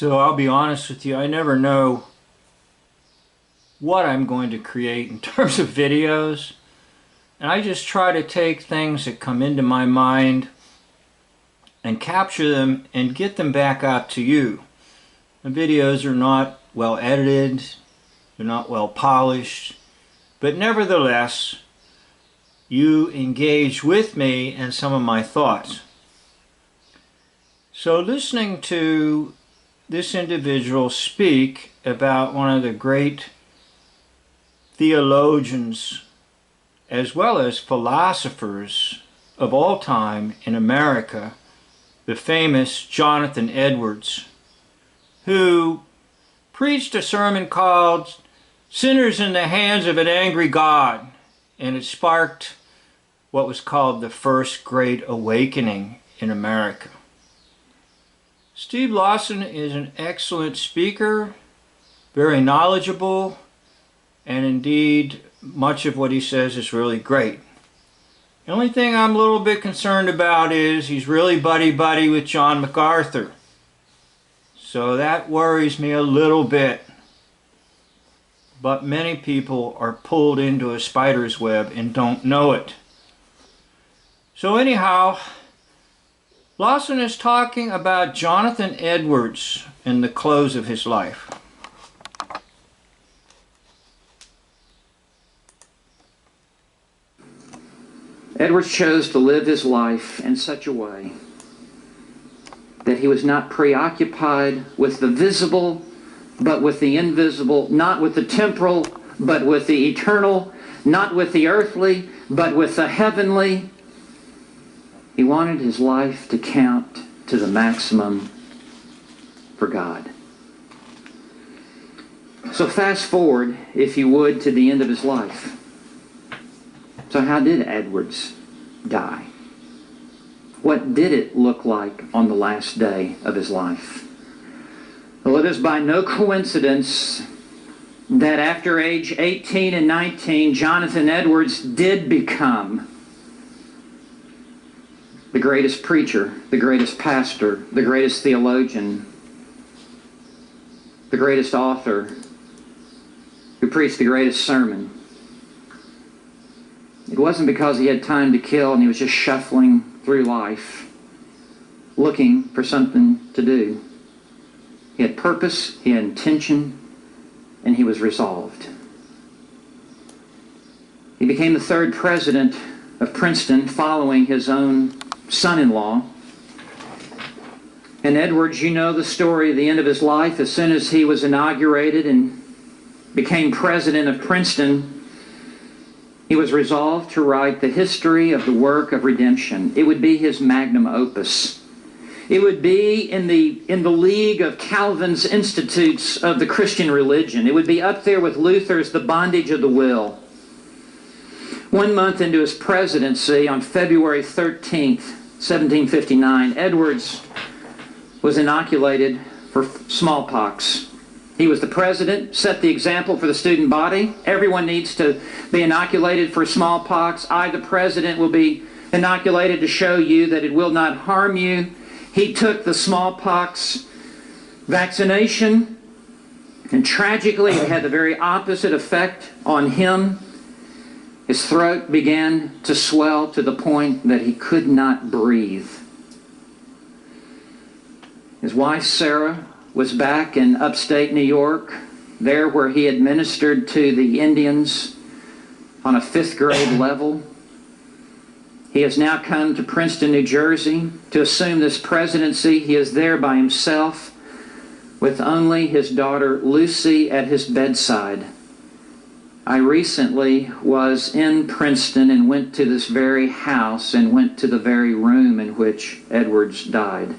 So I'll be honest with you, I never know what I'm going to create in terms of videos. And I just try to take things that come into my mind and capture them and get them back out to you. The videos are not well edited, they're not well polished, but nevertheless, you engage with me and some of my thoughts. So listening to this individual speak about one of the great theologians as well as philosophers of all time in America, the famous Jonathan Edwards, who preached a sermon called Sinners in the Hands of an Angry God, and it sparked what was called the First Great Awakening in America. Steve Lawson is an excellent speaker, very knowledgeable, and indeed much of what he says is really great. The only thing I'm a little bit concerned about is he's really buddy-buddy with John MacArthur. So that worries me a little bit. But many people are pulled into a spider's web and don't know it. So anyhow, Lawson is talking about Jonathan Edwards in the close of his life. Edwards chose to live his life in such a way that he was not preoccupied with the visible, but with the invisible, not with the temporal, but with the eternal, not with the earthly, but with the heavenly. He wanted his life to count to the maximum for God. So fast forward, if you would, to the end of his life. So how did Edwards die? What did it look like on the last day of his life? Well, it is by no coincidence that after age 18 and 19, Jonathan Edwards did become the greatest preacher, the greatest pastor, the greatest theologian, the greatest author, who preached the greatest sermon. It wasn't because he had time to kill and he was just shuffling through life, looking for something to do. He had purpose, he had intention, and he was resolved. He became the third president of Princeton following his own son-in-law. And Edwards, you know the story of the end of his life. As soon as he was inaugurated and became president of Princeton, he was resolved to write the history of the work of redemption. It would be his magnum opus. It would be in the league of Calvin's institutes of the Christian religion. It would be up there with Luther's The Bondage of the Will. 1 month into his presidency, on February 13th, 1759, Edwards was inoculated for smallpox. He was the president, set the example for the student body. Everyone needs to be inoculated for smallpox. I, the president, will be inoculated to show you that it will not harm you. He took the smallpox vaccination, and tragically it had the very opposite effect on him. His throat began to swell to the point that he could not breathe. His wife, Sarah, was back in upstate New York, there where he had ministered to the Indians on a 5th grade level. He has now come to Princeton, New Jersey to assume this presidency. He is there by himself with only his daughter Lucy at his bedside. I recently was in Princeton and went to this very house and went to the very room in which Edwards died.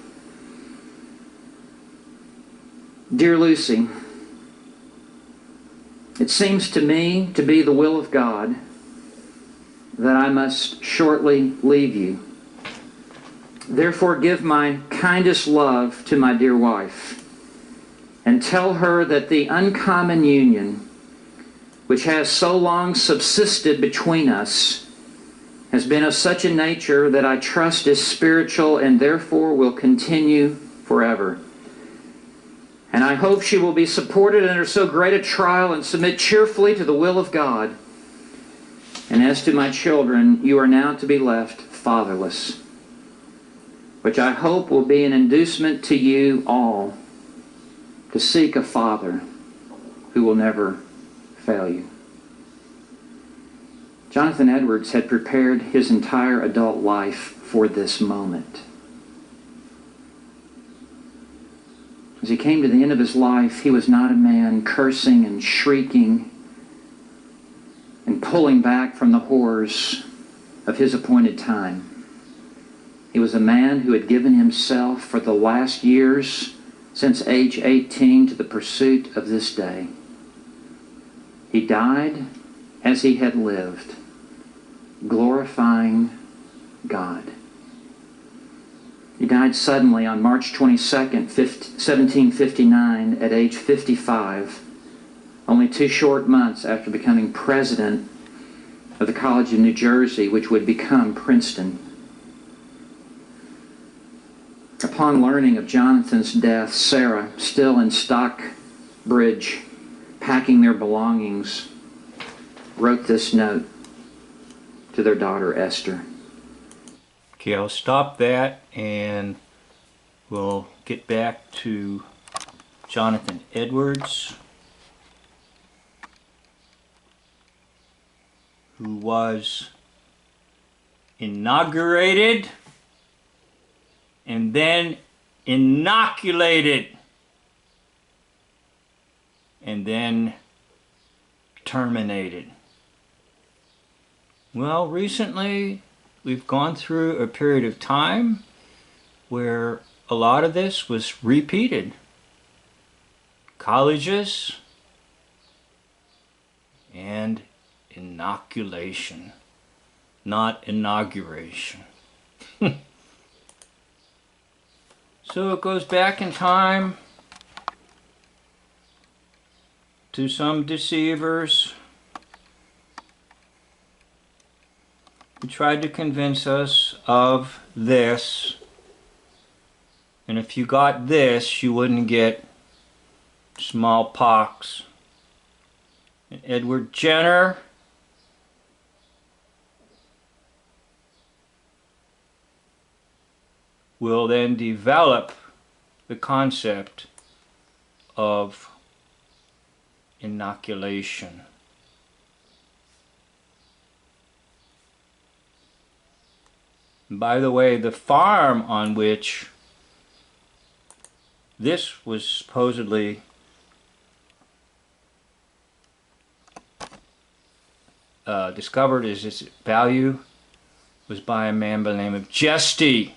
Dear Lucy, it seems to me to be the will of God that I must shortly leave you. Therefore give my kindest love to my dear wife, and tell her that the uncommon union which has so long subsisted between us has been of such a nature that I trust is spiritual and therefore will continue forever. And I hope she will be supported under so great a trial and submit cheerfully to the will of God. And as to my children, you are now to be left fatherless, which I hope will be an inducement to you all to seek a father who will never fail you. Jonathan Edwards had prepared his entire adult life for this moment. As he came to the end of his life, he was not a man cursing and shrieking and pulling back from the horrors of his appointed time. He was a man who had given himself for the last years since age 18 to the pursuit of this day. He died as he had lived, glorifying God. He died suddenly on March 22nd, 1759, at age 55, only 2 short months after becoming president of the College of New Jersey, which would become Princeton. Upon learning of Jonathan's death, Sarah, still in Stockbridge, packing their belongings, wrote this note to their daughter Esther. Okay, I'll stop that and we'll get back to Jonathan Edwards, who was inaugurated and then inoculated and then terminated. Well, recently we've gone through a period of time where a lot of this was repeated. Colleges and inoculation, not inauguration. So it goes back in time to some deceivers who tried to convince us of this, and if you got this, you wouldn't get smallpox. And Edward Jenner will then develop the concept of inoculation. By the way, the farm on which this was supposedly discovered as its value was by a man by the name of Jesty,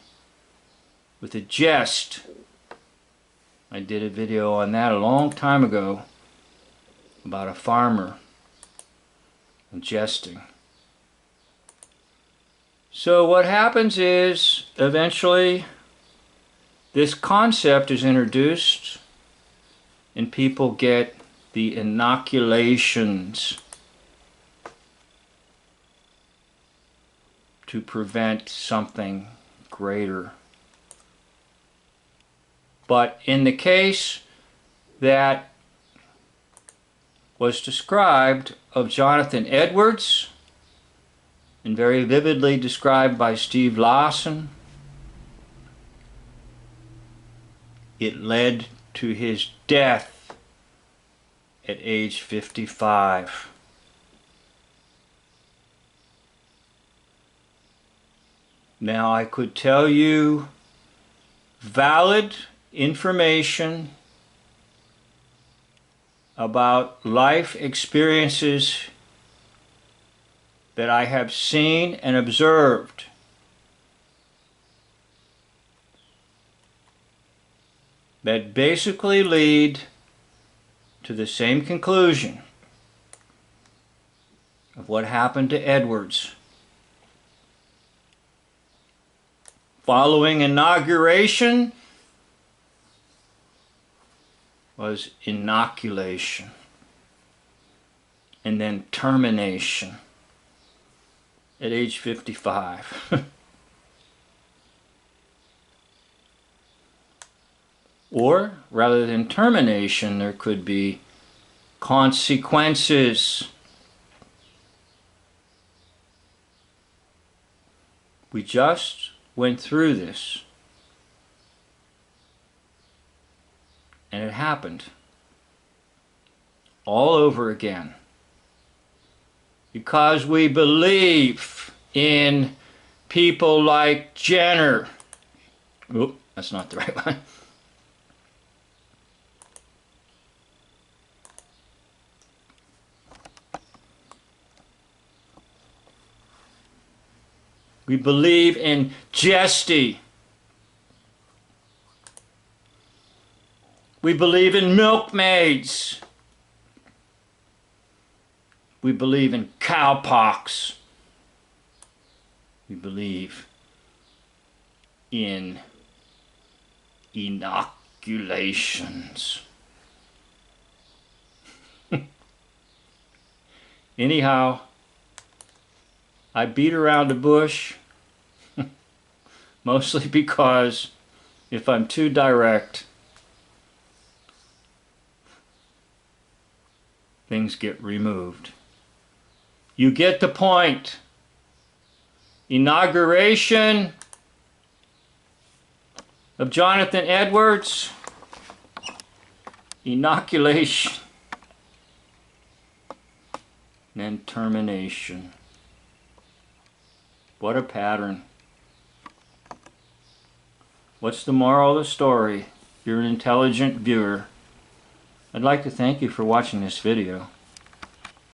with a jest. I did a video on that a long time ago about a farmer and jesting. So what happens is eventually this concept is introduced and people get the inoculations to prevent something greater. But in the case that was described of Jonathan Edwards, and very vividly described by Steve Lawson, it led to his death at age 55. Now I could tell you valid information about life experiences that I have seen and observed that basically lead to the same conclusion of what happened to Edwards. Following inauguration was inoculation, and then termination at age 55. Or, rather than termination, there could be consequences. We just went through this, and it happened all over again. Because we believe in people like Jenner. Oop, that's not the right one. We believe in Jesty. We believe in milkmaids. We believe in cowpox. We believe in inoculations. Anyhow, I beat around the bush mostly because if I'm too direct, things get removed. You get the point. Inauguration of Jonathan Edwards. Inoculation. And then termination. What a pattern. What's the moral of the story? You're an intelligent viewer. I'd like to thank you for watching this video.